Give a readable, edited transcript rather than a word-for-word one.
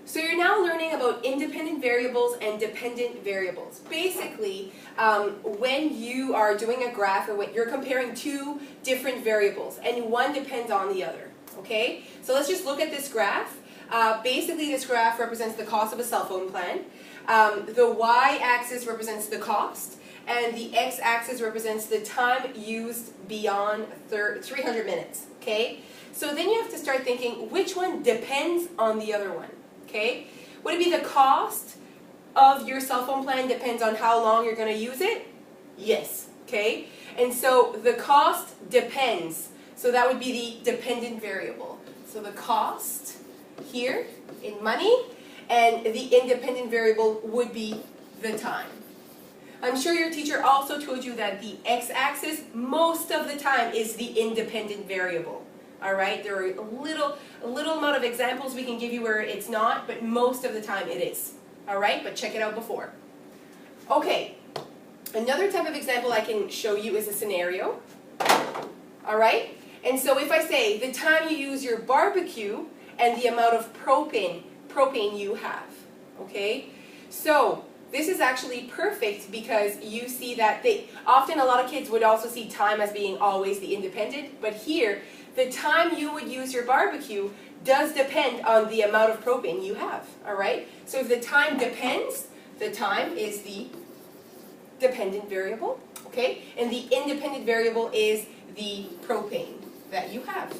So you're now learning about independent variables and dependent variables. Basically, when you are doing a graph or when you're comparing two different variables and one depends on the other, okay? So let's just look at this graph. Basically, this graph represents the cost of a cell phone plan. The y-axis represents the cost, and the x-axis represents the time used beyond 300 minutes, okay? So then you have to start thinking, which one depends on the other one, okay? Would it be the cost of your cell phone plan depends on how long you're going to use it? Yes, okay? And so the cost depends. So that would be the dependent variable. So the cost here in money, and the independent variable would be the time. I'm sure your teacher also told you that the x-axis most of the time is the independent variable. All right, there are a little amount of examples we can give you where it's not, but most of the time it is. All right, but check it out before. Okay, another type of example I can show you is a scenario. All right, and so if I say the time you use your barbecue and the amount of propane you have, okay? So this is actually perfect because you see that often a lot of kids would also see time as being always the independent, but here the time you would use your barbecue does depend on the amount of propane you have, all right? So if the time depends, the time is the dependent variable, okay? And the independent variable is the propane that you have.